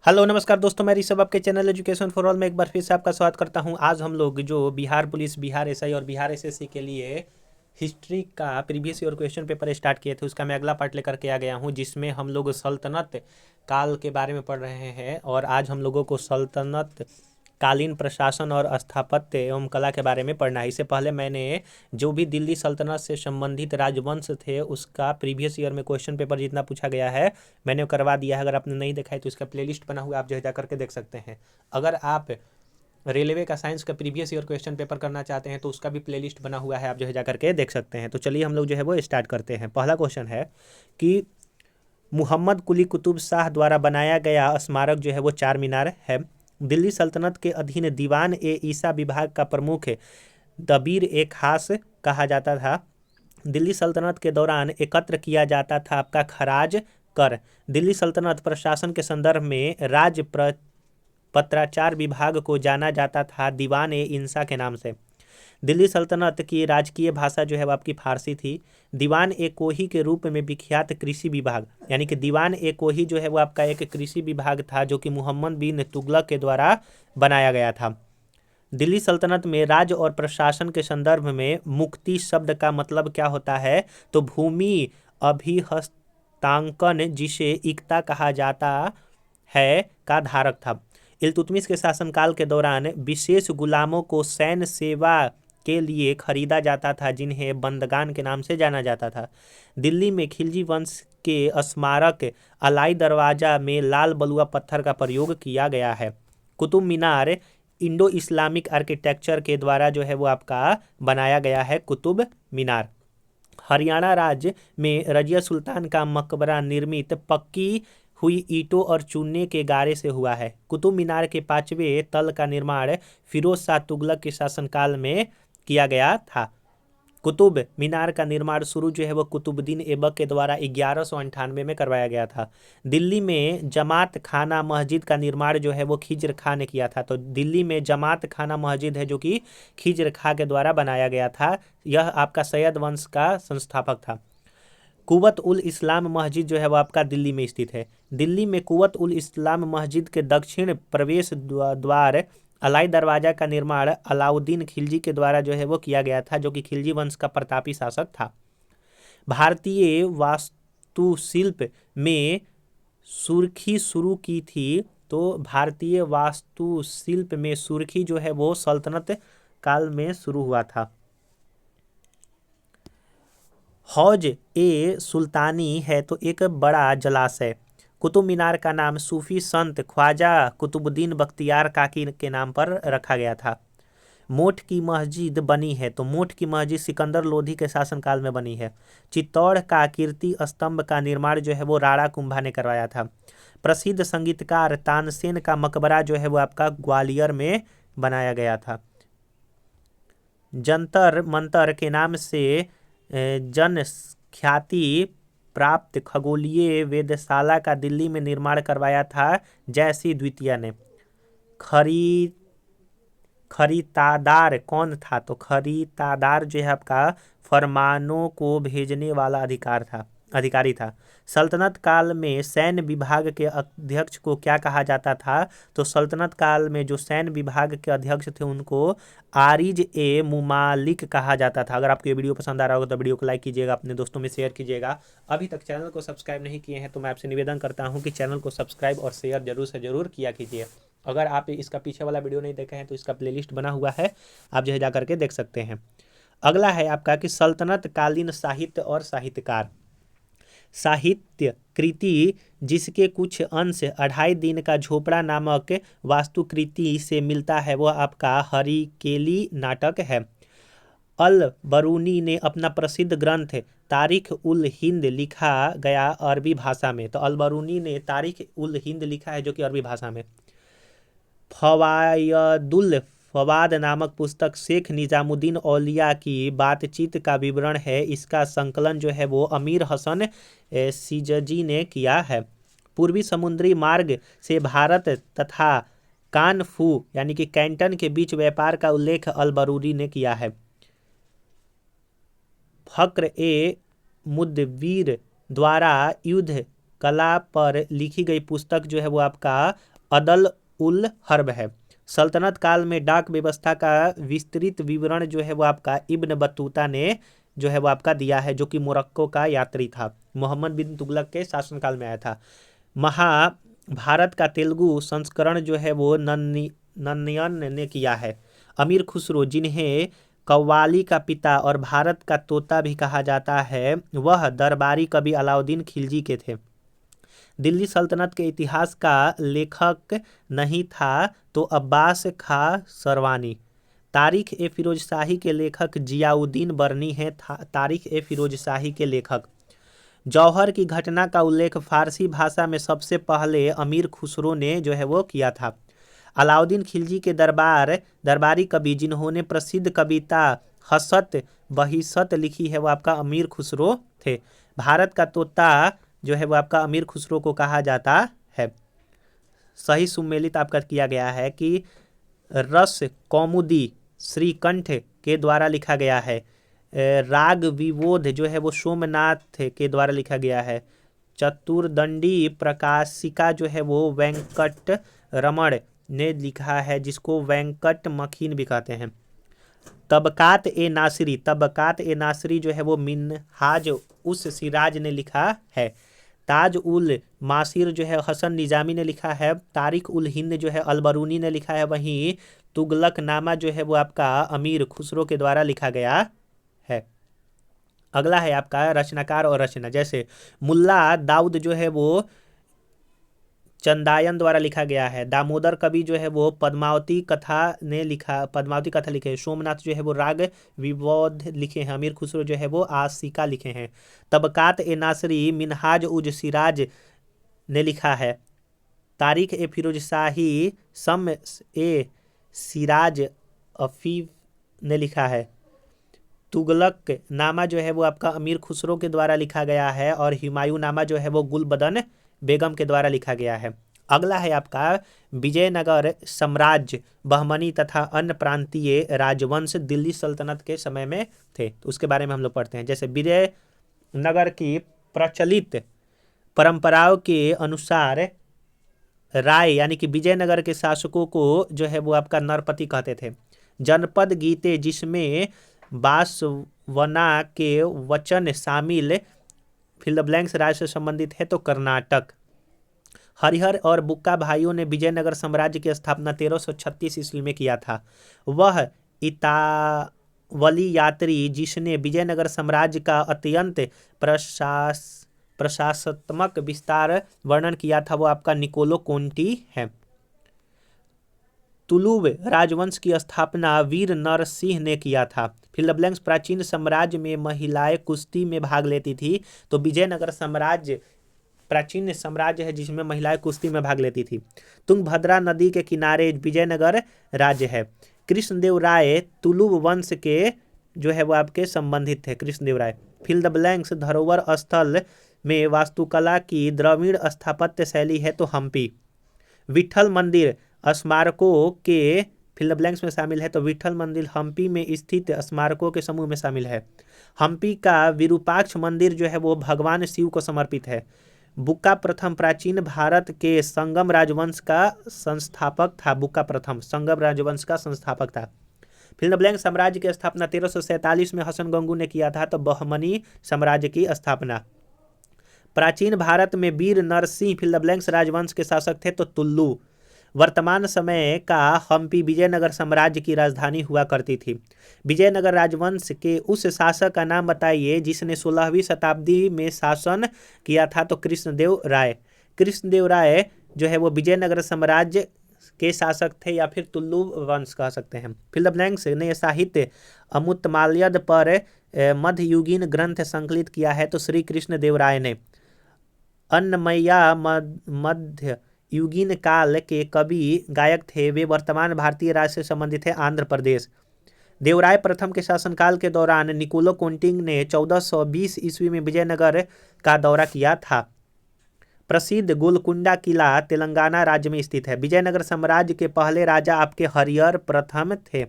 Hello नमस्कार दोस्तों, मैं ऋषभ आपके चैनल एजुकेशन फॉर ऑल में एक बार फिर से आपका स्वागत करता हूं। आज हम लोग जो बिहार पुलिस, बिहार एसआई और बिहार एसएससी के लिए हिस्ट्री का previous year question paper start किए थे, उसका मैं अगला पार्ट लेकर के आ गया हूं, जिसमें हम लोग सल्तनत काल के बारे में पढ़ रहे हैं। और आज हम लोगों को सल्तनत कालीन प्रशासन और स्थापत्य एवं कला के बारे में पढ़ना है। इससे पहले मैंने जो भी दिल्ली सल्तनत से संबंधित राजवंश थे उसका प्रीवियस ईयर में क्वेश्चन पेपर जितना पूछा गया है मैंने करवा दिया है। अगर आपने नहीं देखा है तो इसका प्लेलिस्ट बना हुआ है, आप जो है जा करके देख सकते हैं। अगर आप रेलवे का साइंस का प्रीवियस ईयर क्वेश्चन पेपर करना चाहते हैं तो उसका भी प्लेलिस्ट बना हुआ है, आप जो है जा करके देख सकते हैं। तो चलिए हम लोग जो है वो स्टार्ट करते हैं। पहला क्वेश्चन है कि मुहम्मद कुली कुतुब शाह द्वारा बनाया गया स्मारक जो है वो चार मीनार है। दिल्ली सल्तनत के अधीन दीवान ए ईसा विभाग का प्रमुख दबीर ए खास कहा जाता था। दिल्ली सल्तनत के दौरान एकत्र किया जाता था आपका खराज कर। दिल्ली सल्तनत प्रशासन के संदर्भ में पत्राचार विभाग को जाना जाता था दीवान ए इंसा के नाम से। दिल्ली सल्तनत की राजकीय भाषा जो है वो आपकी फारसी थी। दीवान ए कोही के रूप में विख्यात कृषि विभाग, यानी कि दीवान ए कोही जो है वो आपका एक कृषि विभाग था जो कि मोहम्मद बिन तुगलक के द्वारा बनाया गया था। दिल्ली सल्तनत में राज्य और प्रशासन के संदर्भ में मुक्ति शब्द का मतलब क्या होता है? तो भूमि अभिहस्तांकन, जिसे इक्ता कहा जाता है, का धारक था। इल्तुतमिश के शासनकाल के दौरान विशेष गुलामों को सैन्य सेवा के लिए खरीदा जाता था, जिन्हें बंदगान के नाम से जाना जाता था। दिल्ली में खिलजी वंश के स्मारक अलाई दरवाजा में लाल बलुआ पत्थर का प्रयोग किया गया है। Qutub Minar Indo Islamic architecture के द्वारा जो है वो आपका बनाया गया है कुतुब मीनार। हरियाणा राज्य में रजिया सुल्तान का मकबरा निर्मित पक्की हुई ईंटों और चूने के गारे से हुआ है। कुतुब मीनार के पांचवें तल का निर्माण फिरोज शाह तुगलक के शासनकाल में किया गया था। कुतुब मीनार का निर्माण शुरू जो है वो कुतुबुद्दीन ऐबक के द्वारा 1198 में करवाया गया था। दिल्ली में जमात खाना मस्जिद का निर्माण जो है वो खिज्र खां ने किया था। तो दिल्ली में जमात खाना मस्जिद है जो कि खिज्र खां के द्वारा बनाया गया था। यह आपका सैयद वंश का संस्थापक था। कुवत उल इस्लाम मस्जिद जो है वो आपका दिल्ली में स्थित है। दिल्ली में कुवत उल इस्लाम मस्जिद के दक्षिण प्रवेश द्वार अलाई दरवाजा का निर्माण अलाउद्दीन खिलजी के द्वारा जो है वो किया गया था, जो कि खिलजी वंश का प्रतापी शासक था। भारतीय वास्तुशिल्प में सुर्खी शुरू की थी। तो भारतीय वास्तुशिल्प में सुर्खी जो है वो सल्तनत काल में शुरू हुआ था। हौज ए सुल्तानी है तो एक बड़ा जलाशय। कुतुब मीनार का नाम सूफी संत ख्वाजा कुतुबुद्दीन बख्तियार काकी के नाम पर रखा गया था। मोठ की मस्जिद बनी है तो मोठ की मस्जिद सिकंदर लोधी के शासनकाल में बनी है। चित्तौड़ का कीर्ति स्तंभ का निर्माण जो है वो राणा कुंभा ने करवाया था। प्रसिद्ध संगीतकार तानसेन का मकबरा जो है वो आपका ग्वालियर में बनाया गया था। जंतर मंतर के नाम से जन ख्याति प्राप्त खगोलीय वेधशाला का दिल्ली में निर्माण करवाया था जयसिंह द्वितीय ने। खरीदार कौन था? तो खरीदार जो है आपका फरमानों को भेजने वाला अधिकारी था। सल्तनत काल में सैन्य विभाग के अध्यक्ष को क्या कहा जाता था? तो सल्तनत काल में जो सैन्य विभाग के अध्यक्ष थे उनको आरिज ए मुमालिक कहा जाता था। अगर आपको ये वीडियो पसंद आ रहा होगा तो वीडियो को लाइक कीजिएगा, अपने दोस्तों में शेयर कीजिएगा। अभी तक चैनल को सब्सक्राइब नहीं किए हैं तो मैं आपसे निवेदन करता हूँ कि चैनल को सब्सक्राइब और शेयर जरूर से जरूर किया कीजिए। अगर आप इसका पीछे वाला वीडियो नहीं देखे हैं तो इसका प्लेलिस्ट बना हुआ है, आप जो है जा करके देख सकते हैं। अगला है आपका कि सल्तनत कालीन साहित्य और साहित्यकार। साहित्य कृति जिसके कुछ अंश 2.5 दिन का झोपड़ा नामक वास्तुकृति से मिलता है वह आपका हरिकेली नाटक है। अल बरूनी ने अपना प्रसिद्ध ग्रंथ तारीख उल हिंद लिखा गया अरबी भाषा में। तो अल बरूनी ने तारीख उल हिंद लिखा है जो कि अरबी भाषा में। फवायदुल फवाद नामक पुस्तक शेख निजामुद्दीन औलिया की बातचीत का विवरण है। इसका संकलन जो है वो अमीर हसन सिजजी ने किया है। पूर्वी समुद्री मार्ग से भारत तथा कानफू यानी कि कैंटन के बीच व्यापार का उल्लेख अल बरूनी ने किया है। फक्र ए मुदवीर द्वारा युद्ध कला पर लिखी गई पुस्तक जो है वो आपका अदल उल हर्ब है। सल्तनत काल में डाक व्यवस्था का विस्तृत विवरण जो है वो आपका इब्न बतूता ने जो है वो आपका दिया है, जो कि मोरक्को का यात्री था, मोहम्मद बिन तुगलक के शासनकाल में आया था। महाभारत का तेलुगु संस्करण जो है वो नन्नयन ने किया है। अमीर खुसरो, जिन्हें कव्वाली का पिता और भारत का तोता भी कहा जाता है, वह दरबारी कवि अलाउद्दीन खिलजी के थे। दिल्ली सल्तनत के इतिहास का लेखक नहीं था तो अब्बास खा सरवानी। तारीख ए फिरोज शाही के लेखक जियाउद्दीन बरनी हैं। तारीख ए फिरोज शाही के लेखक। जौहर की घटना का उल्लेख फारसी भाषा में सबसे पहले अमीर खुसरो ने जो है वो किया था। अलाउद्दीन खिलजी के दरबारी कवि जिन्होंने प्रसिद्ध कविता हसत बहिसत लिखी है वो आपका अमीर खुसरो थे। भारत का तोता जो है वो आपका अमीर खुसरो को कहा जाता है। सही सुमेलित आपका किया गया है कि रस कौमुदी श्रीकंठ के द्वारा लिखा गया है। राग विबोध जो है वो सोमनाथ के द्वारा लिखा गया है। चतुर्दंडी प्रकाशिका जो है वो वेंकट रमण ने लिखा है, जिसको वेंकट मखीन भी कहते हैं। तबकात ए नासिरी जो है वो मिनहाज उस सिराज ने लिखा है। ताज उल मासिर जो है हसन निजामी ने लिखा है। तारिक उल हिंद जो है अलबरूनी ने लिखा है। वहीं तुगलक नामा जो है वो आपका अमीर खुसरो के द्वारा लिखा गया है। अगला है आपका रचनाकार और रचना। जैसे मुल्ला दाऊद जो है वो चंदायन द्वारा लिखा गया है। दामोदर कवि जो है वो पद्मावती कथा लिखे हैं। सोमनाथ जो है वो राग विबोध लिखे हैं। अमीर खुसरो जो है वो आशिका लिखे हैं। तबकात ए नासरी मिनहाज उज सिराज ने लिखा है। तारीख ए फिरोज शाही सम ए सिराज अफीफ ने लिखा है। तुगलक नामा जो है वो आपका अमीर खुसरो के द्वारा लिखा गया है। और हुमायूं नामा जो है वो गुलबदन बेगम के द्वारा लिखा गया है। अगला है आपका विजयनगर साम्राज्य बहमनी तथा अन्य प्रांतीय राजवंश दिल्ली सल्तनत के समय में थे, तो उसके बारे में हम लोग पढ़ते हैं। जैसे विजयनगर की प्रचलित परंपराओं के अनुसार राय यानी कि विजयनगर के शासकों को जो है वो आपका नरपति कहते थे। जनपद गीते जिसमें बासवना के वचन शामिल फिल द ब्लैंक्स राज्य से संबंधित है तो कर्नाटक। हरिहर और बुक्का भाइयों ने विजयनगर साम्राज्य की स्थापना 1336 ईस्वी में किया था। वह इतावली यात्री जिसने विजयनगर साम्राज्य का अत्यंत प्रशासनात्मक विस्तार वर्णन किया था वो आपका निकोलो कोंटी है। तुलुव राजवंश की स्थापना वीर नरसिंह ने किया था। फिल द ब्लैंक्स प्राचीन साम्राज्य में महिलाएं कुश्ती में भाग लेती थी, तो विजयनगर साम्राज्य प्राचीन साम्राज्य है जिसमें महिलाएं कुश्ती में भाग लेती थी। तुंगभद्रा नदी के किनारे विजयनगर राज्य है। कृष्णदेव राय तुलुव वंश के जो है वो आपके संबंधित थे। कृष्णदेव राय। फिल द ब्लैंक्स धरोहर स्थल में वास्तुकला की द्रविड़ स्थापत्य शैली है तो हम्पी। विट्ठल मंदिर स्मारकों के फिल द ब्लैंक्स में शामिल है तो विट्ठल मंदिर हम्पी में स्थित स्मारकों के समूह में शामिल है। हम्पी का विरूपाक्ष मंदिर जो है वो भगवान शिव को समर्पित है। बुक्का प्रथम प्राचीन भारत के संगम राजवंश का संस्थापक था। बुक्का प्रथम संगम राजवंश का संस्थापक था। फिल द ब्लैंक्स साम्राज्य की स्थापना 1347 में हसन गंगू ने किया था तो बहमनी साम्राज्य की स्थापना। प्राचीन भारत में वीर नरसिंह फिल द ब्लैंक्स राजवंश के शासक थे तो तुल्लू। वर्तमान समय का हम्पी विजयनगर साम्राज्य की राजधानी हुआ करती थी। विजयनगर राजवंश के उस शासक का नाम बताइए जिसने 16वीं शताब्दी में शासन किया था तो कृष्णदेव राय। कृष्णदेव राय जो है वो विजयनगर साम्राज्य के शासक थे या फिर तुल्लु वंश कह सकते हैं। फिल द ब्लैंक्स ने साहित्य अमुत्माल्यद पर मध्ययुगीन ग्रंथ संकलित किया है तो श्री कृष्ण देव राय ने। अन्नमय्या मध्य युगीन काल के कवि गायक थे। वे वर्तमान भारतीय राज्य से संबंधित है आंध्र प्रदेश। देवराय प्रथम के शासनकाल के दौरान निकोलो कोंटिंग ने 1420 ईस्वी में विजयनगर का दौरा किया था। प्रसिद्ध गोलकुंडा किला तेलंगाना राज्य में स्थित है। विजयनगर साम्राज्य के पहले राजा आपके हरिहर प्रथम थे।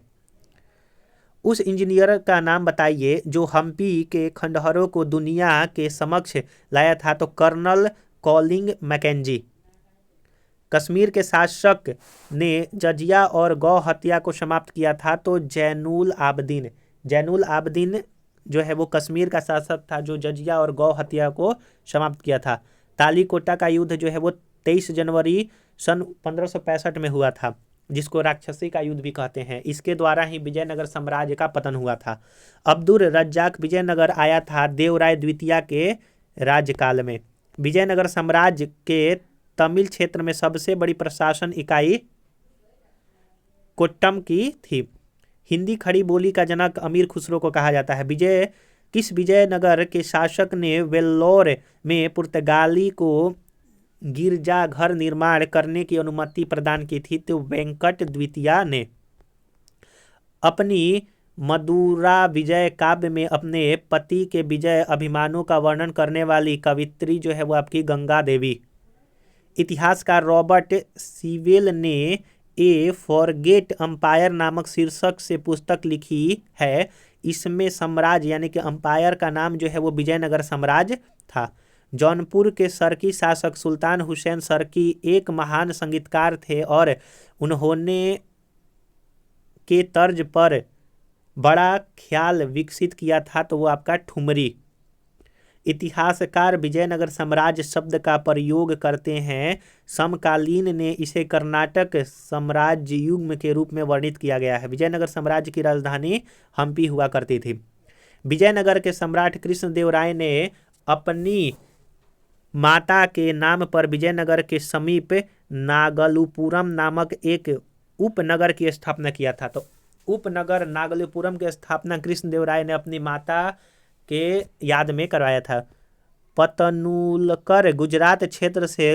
उस इंजीनियर का नाम बताइए जो हम्पी के खंडहरों को दुनिया के समक्ष लाया था तो कर्नल कॉलिंग मैकेंजी। कश्मीर के शासक ने जजिया और गौ हत्या को समाप्त किया था? तो जैनुल आबदीन जो है वो कश्मीर का शासक था जो जजिया और गौ हत्या को समाप्त किया था। तालीकोटा का युद्ध जो है वो 23 जनवरी सन 1565 में हुआ था, जिसको राक्षसी का युद्ध भी कहते हैं। इसके द्वारा ही विजयनगर साम्राज्य का पतन हुआ था। अब्दुल रज्जाक विजयनगर आया था देवराय द्वितीय के राज्यकाल में। विजयनगर साम्राज्य के तमिल क्षेत्र में सबसे बड़ी प्रशासन इकाई कोट्टम की थी। हिंदी खड़ी बोली का जनक अमीर खुसरो को कहा जाता है। किस विजयनगर के शासक ने वेल्लोर में पुर्तगाली को गिरजाघर निर्माण करने की अनुमति प्रदान की थी? तो वेंकट द्वितीय ने। अपनी मदुरा विजय काव्य में अपने पति के विजय अभिमानों का वर्णन करने वाली कवित्री जो है वो आपकी गंगा देवी। इतिहासकार रॉबर्ट सीवेल ने ए फॉरगेट अंपायर नामक शीर्षक से पुस्तक लिखी है। इसमें साम्राज्य यानी कि अंपायर का नाम जो है वो विजयनगर साम्राज्य था। जौनपुर के सरकी शासक सुल्तान हुसैन सरकी एक महान संगीतकार थे और उन्होंने के तर्ज पर बड़ा ख्याल विकसित किया था, तो वो आपका ठुमरी। इतिहासकार विजयनगर साम्राज्य शब्द का प्रयोग करते हैं। समकालीन ने इसे कर्नाटक साम्राज्य युग के रूप में वर्णित किया गया है। विजयनगर साम्राज्य की राजधानी हम्पी हुआ करती थी। विजयनगर के सम्राट कृष्णदेव राय ने अपनी माता के नाम पर विजयनगर के समीप नागलुपुरम नामक एक उपनगर की स्थापना किया था। तो उपनगर नागलुपुरम की स्थापना कृष्णदेव राय ने अपनी माता के याद में करवाया था। पतनुलकर गुजरात क्षेत्र से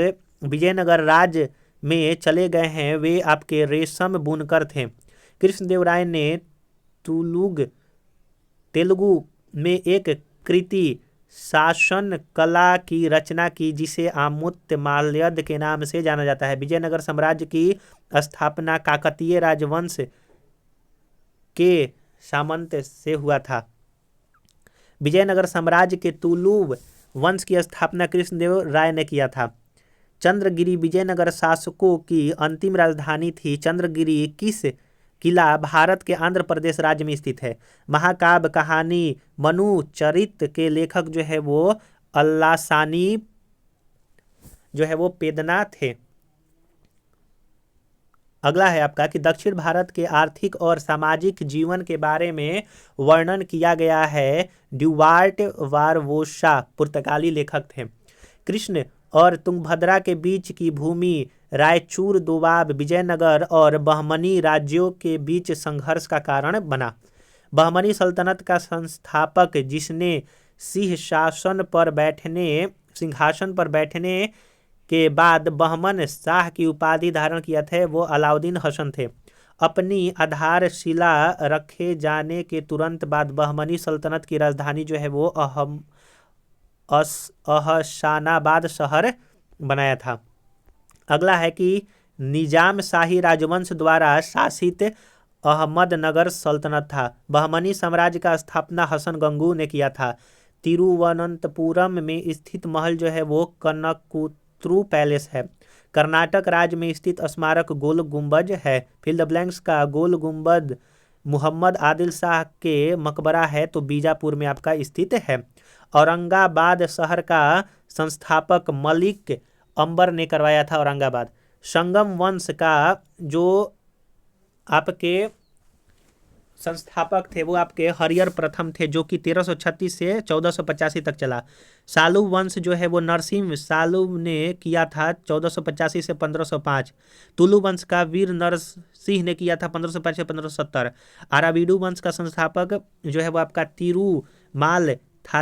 विजयनगर राज्य में चले गए हैं। वे आपके रेशम बुनकर थे। कृष्णदेव राय ने तेलुगु में एक कृति शासन कला की रचना की जिसे आमुक्त माल्यद के नाम से जाना जाता है। विजयनगर साम्राज्य की स्थापना काकतीय राजवंश के सामंत से हुआ था। विजयनगर साम्राज्य के तुलु वंश की स्थापना कृष्णदेव राय ने किया था। चंद्रगिरी विजयनगर शासकों की अंतिम राजधानी थी। चंद्रगिरी किस किला भारत के आंध्र प्रदेश राज्य में स्थित है? महाकाव्य कहानी मनु चरित के लेखक जो है वो अल्लासानी जो है वो पेदना थे। अगला है आपका कि दक्षिण भारत के आर्थिक और सामाजिक जीवन के बारे में वर्णन किया गया है। ड्यूवार्ट बारबोसा पुर्तगाली लेखक थे। कृष्ण और तुंगभद्रा के बीच की भूमि रायचूर दोबाब विजयनगर और बहमनी राज्यों के बीच संघर्ष का कारण बना। बहमनी सल्तनत का संस्थापक जिसने सिंहासन पर बैठने के बाद बहमन शाह की उपाधि धारण किया था वो अलाउद्दीन हसन थे। अपनी आधारशिला रखे जाने के तुरंत बाद बहमनी सल्तनत की राजधानी जो है वो अहसानाबाद शहर बनाया था। अगला है कि निजाम शाही राजवंश द्वारा शासित अहमदनगर सल्तनत था। बहमनी साम्राज्य का स्थापना हसन गंगू ने किया था। तिरुवनंतपुरम में स्थित महल जो है वो कनकत्रू पैलेस है। कर्नाटक राज्य में स्थित स्मारक गोल गुंबज है। फिल द ब्लैंक्स का गोल गुंबद मुहम्मद आदिल शाह के मकबरा है तो बीजापुर में आपका स्थित है। औरंगाबाद शहर का संस्थापक मलिक अंबर ने करवाया था औरंगाबाद। संगम वंश का जो आपके संस्थापक थे वो आपके हरियर प्रथम थे जो कि 1336 से 1485 तक चला। सालू वंश जो है वो नरसिंह सालू ने किया था 1485 से 1505। तुलु वंश का वीर नरसिंह ने किया था 1505 से 1570। आरावीडू वंश का संस्थापक जो है वो आपका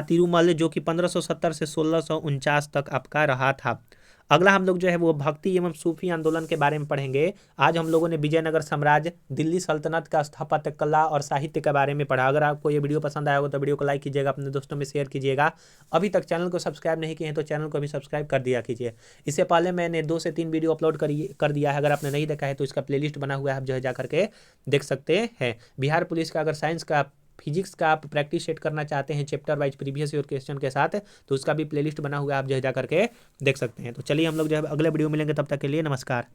तिरुमल जो कि 1570 से 1649 तक आपका रहा था। अगला हम लोग जो है वो भक्ति एवं सूफी आंदोलन के बारे में पढ़ेंगे। आज हम लोगों ने विजयनगर साम्राज्य, दिल्ली सल्तनत का स्थापत्य कला और साहित्य के बारे में पढ़ा। अगर आपको ये वीडियो पसंद आया हो तो वीडियो को लाइक कीजिएगा, अपने दोस्तों में शेयर कीजिएगा। अभी तक चैनल को सब्सक्राइब नहीं किए हैं तो चैनल को भी सब्सक्राइब कर दिया कीजिए। इससे पहले मैंने 2 से 3 वीडियो अपलोड कर दिया है। अगर आपने नहीं देखा है तो इसका प्लेलिस्ट बना हुआ है, आप जो है जा करके देख सकते हैं। बिहार पुलिस का अगर साइंस का फिजिक्स का आप प्रैक्टिस सेट करना चाहते हैं chapter wise previous year question के साथ, तो उसका भी प्लेलिस्ट बना हुआ है, आप जो है जा करके देख सकते हैं। तो चलिए हम लोग जो है अगले वीडियो मिलेंगे, तब तक के लिए नमस्कार।